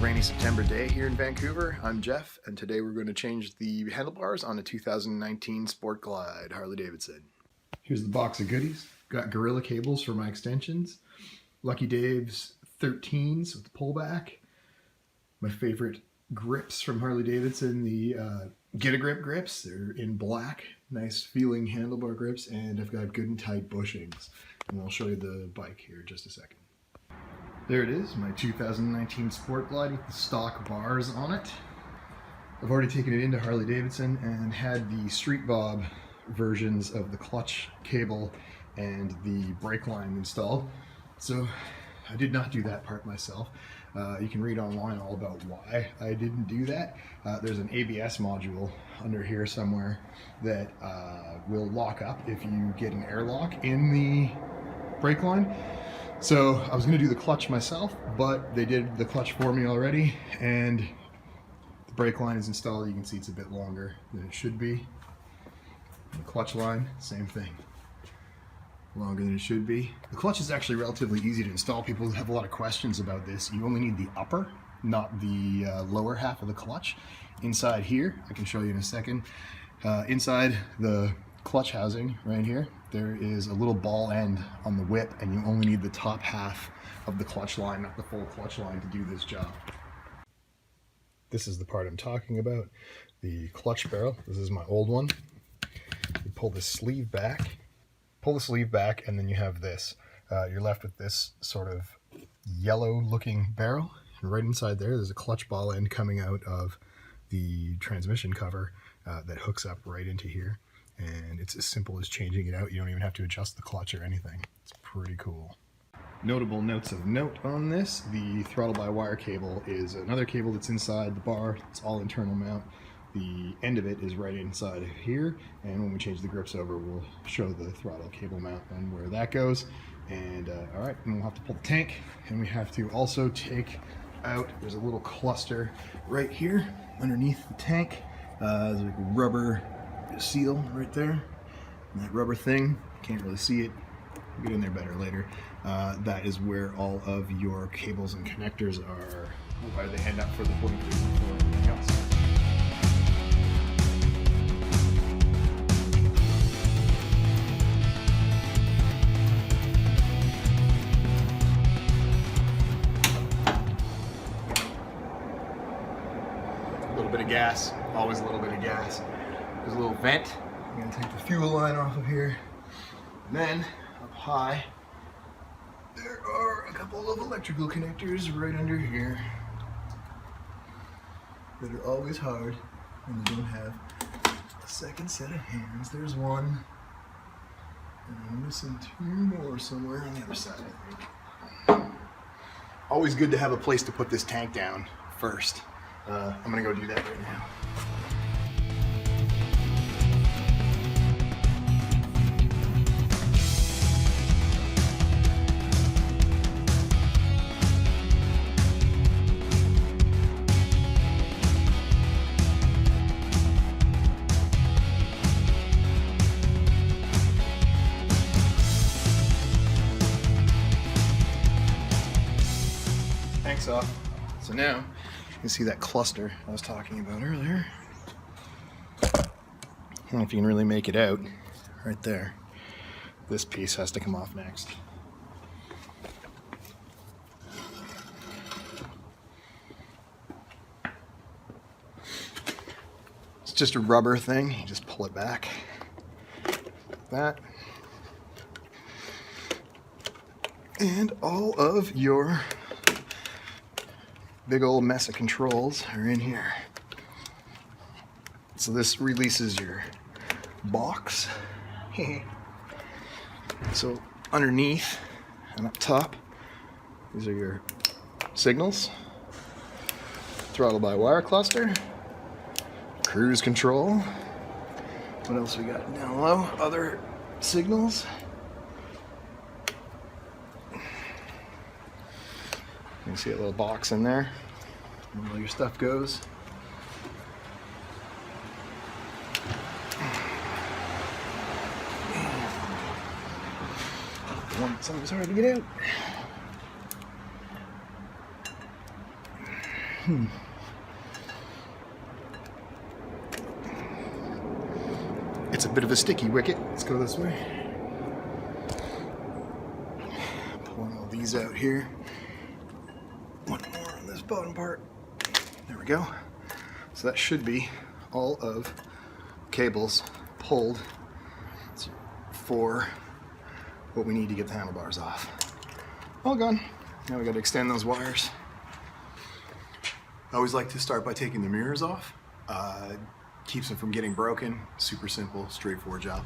rainy September day here in Vancouver. I'm Jeff, and today we're going to change the handlebars on a 2019 Sport Glide Harley Davidson. Here's the box of goodies. Got Gorilla cables for my extensions, Lucky Dave's 13s with pullback, my favorite grips from Harley Davidson, the Get a Grip grips. They're in black, nice feeling handlebar grips, and I've got good and tight bushings. And I'll show you the bike here in just a second. There it is, my 2019 Sport Glide with the stock bars on it. I've already taken it into Harley Davidson and had the Street Bob versions of the clutch cable and the brake line installed. So I did not do that part myself. You can read online all about why I didn't do that. There's an ABS module under here somewhere that will lock up if you get an airlock in the brake line. So I was going to do the clutch myself, but they did the clutch for me already, and the brake line is installed. You can see it's a bit longer than it should be. The clutch line, same thing, longer than it should be. The clutch is actually relatively easy to install. People have a lot of questions about this. You only need the upper, not the lower half of the clutch. Inside here, I can show you in a second, inside the clutch housing right here, there is a little ball end on the whip, and you only need the top half of the clutch line, not the full clutch line, to do this job. This is the part I'm talking about, the clutch barrel. This is my old one. You pull the sleeve back, and then you have this. You're left with this sort of yellow looking barrel, and right inside there's a clutch ball end coming out of the transmission cover that hooks up right into here. And it's as simple as changing it out. You don't even have to adjust the clutch or anything. It's pretty cool. Notable notes of note on this: the throttle-by-wire cable is another cable that's inside the bar. It's all internal mount. The end of it is right inside of here, and when we change the grips over, we'll show the throttle cable mount and where that goes. And all right, and we'll have to pull the tank, and we have to also take out, there's a little cluster right here underneath the tank. There's like a rubber seal right there, and that rubber thing, can't really see it, we'll get in there better later. That is where all of your cables and connectors are, where they end up for the 43 and for everything else. A little bit of gas, always a little bit of gas. There's a little vent. I'm going to take the fuel line off of here. And then, up high, there are a couple of electrical connectors right under here that are always hard when you don't have a second set of hands. There's one, and I'm missing two more somewhere on the other side, I think. Always good to have a place to put this tank down first. I'm going to go do that right now. Tanks off. So now you can see that cluster I was talking about earlier. I don't know if you can really make it out right there. This piece has to come off next. It's just a rubber thing. You just pull it back like that. And all of your big old mess of controls are in here. So this releases your box. So underneath and up top, these are your signals, throttle-by-wire cluster, cruise control. What else we got down low? Other signals. You can see a little box in there where all your stuff goes. Something's hard to get out. It's a bit of a sticky wicket. Let's go this way. Pulling all these out here. One more on this bottom part. There we go. So that should be all of cables pulled for what we need to get the handlebars off. All gone. Now we got to extend those wires. I always like to start by taking the mirrors off. Keeps them from getting broken. Super simple, straightforward job.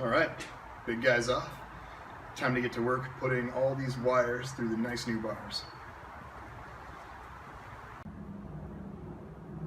All right, big guy's off. Time to get to work putting all these wires through the nice new bars.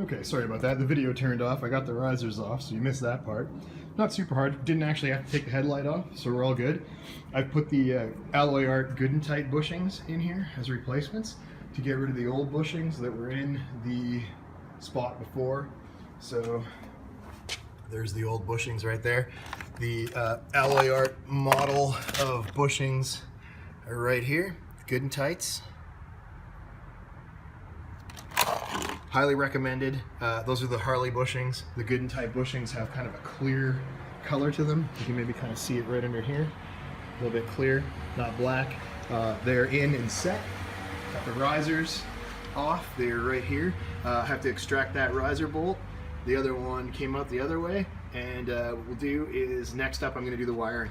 Okay, sorry about that. The video turned off. I got the risers off, so you missed that part. Not super hard. Didn't actually have to take the headlight off, so we're all good. I've put the Alloy Art Good and Tight bushings in here as replacements to get rid of the old bushings that were in the spot before. So there's the old bushings right there. The Alloy Art model of bushings are right here, Good and Tights. Highly recommended. Those are the Harley bushings. The Good and Tight bushings have kind of a clear color to them. You can maybe kind of see it right under here. A little bit clear, not black. They're in and set. Got the risers off. They're right here. Have to extract that riser bolt. The other one came out the other way. And what we'll do is, next up I'm going to do the wiring.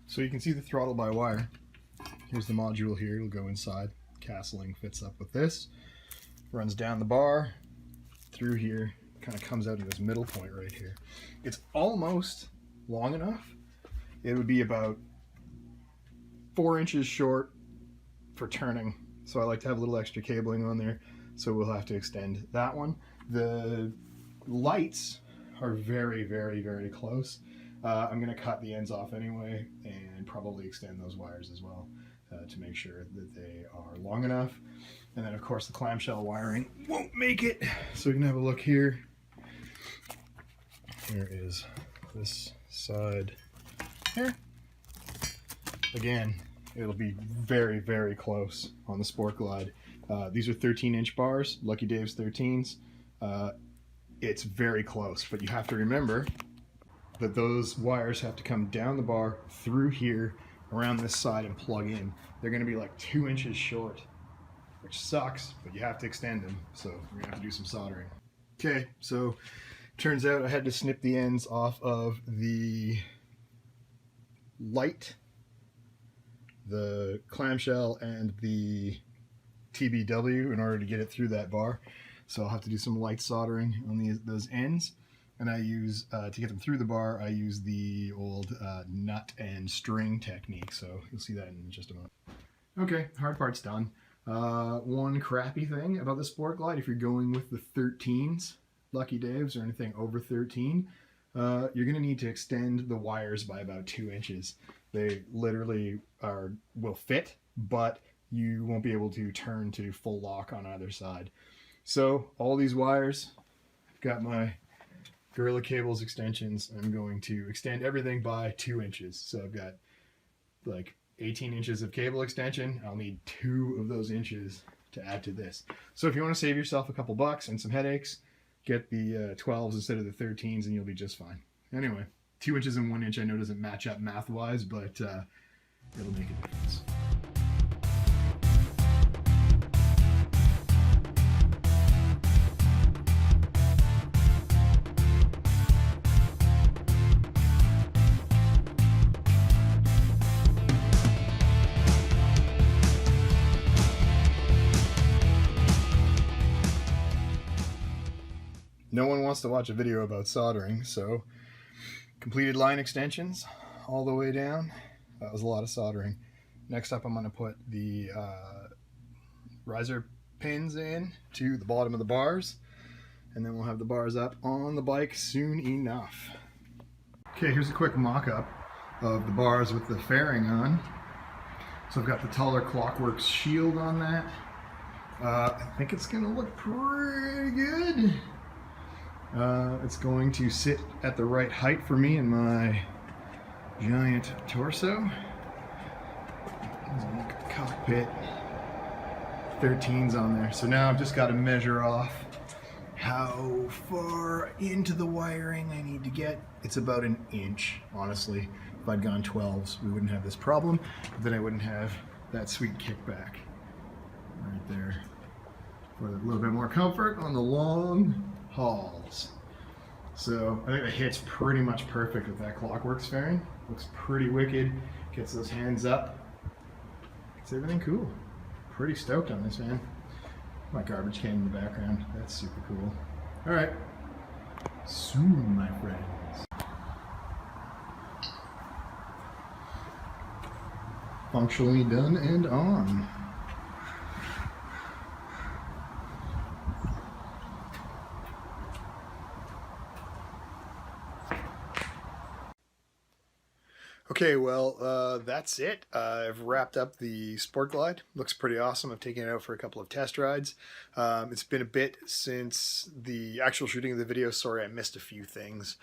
So you can see the throttle by wire. Here's the module here, it'll go inside. Castling fits up with this, runs down the bar, through here, kind of comes out to this middle point right here. It's almost long enough. It would be about 4 inches short for turning. So I like to have a little extra cabling on there. So we'll have to extend that one. The lights are very, very, very close. I'm gonna cut the ends off anyway and probably extend those wires as well. To make sure that they are long enough. And then of course the clamshell wiring won't make it. So we can have a look here. Here is this side here. Again, it'll be very, very close on the Sport Glide. These are 13-inch bars, Lucky Dave's 13s. It's very close, but you have to remember that those wires have to come down the bar, through here, around this side and plug in. They're going to be like 2 inches short, which sucks, but you have to extend them. So we're going to have to do some soldering. Okay, so turns out I had to snip the ends off of the light, the clamshell, and the TBW in order to get it through that bar. So I'll have to do some light soldering on those ends. And I use, to get them through the bar, I use the old nut and string technique. So you'll see that in just a moment. Okay, hard part's done. One crappy thing about the Sport Glide, if you're going with the 13s, Lucky Daves, or anything over 13, you're going to need to extend the wires by about 2 inches. They literally will fit, but you won't be able to turn to full lock on either side. So all these wires, I've got my Gorilla Cables extensions. I'm going to extend everything by 2 inches. So I've got like 18 inches of cable extension. I'll need 2 of those inches to add to this. So if you want to save yourself a couple bucks and some headaches, get the 12s instead of the 13s and you'll be just fine. Anyway, 2 inches and 1 inch I know doesn't match up math-wise, but it'll make a difference. No one wants to watch a video about soldering, so completed line extensions all the way down. That was a lot of soldering. Next up, I'm going to put the riser pins in to the bottom of the bars, and then we'll have the bars up on the bike soon enough. Okay, here's a quick mock-up of the bars with the fairing on. So I've got the taller Clockworks shield on that. I think it's going to look pretty good. It's going to sit at the right height for me in my giant torso. There's a cockpit 13s on there. So now I've just got to measure off how far into the wiring I need to get. It's about 1 inch, honestly. If I'd gone 12s, we wouldn't have this problem, but then I wouldn't have that sweet kickback right there for a little bit more comfort on the long hauls. So I think the hit's pretty much perfect with that Clockworks fairing. Looks pretty wicked. Gets those hands up. Gets everything cool. Pretty stoked on this, man. My garbage can in the background. That's super cool. All right. Soon, my friends. Functionally done and on. Okay, well, that's it. I've wrapped up the Sport Glide. Looks pretty awesome. I've taken it out for a couple of test rides. It's been a bit since the actual shooting of the video. Sorry, I missed a few things,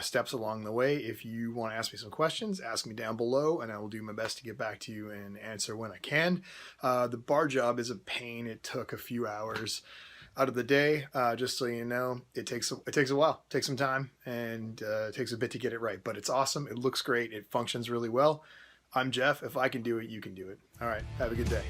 steps along the way. If you want to ask me some questions, ask me down below, and I will do my best to get back to you and answer when I can. The bar job is a pain. It took a few hours out of the day, just so you know. It takes a while, it takes some time, and it takes a bit to get it right, but it's awesome. It looks great. It functions really well. I'm Jeff. If I can do it, you can do it. All right, have a good day.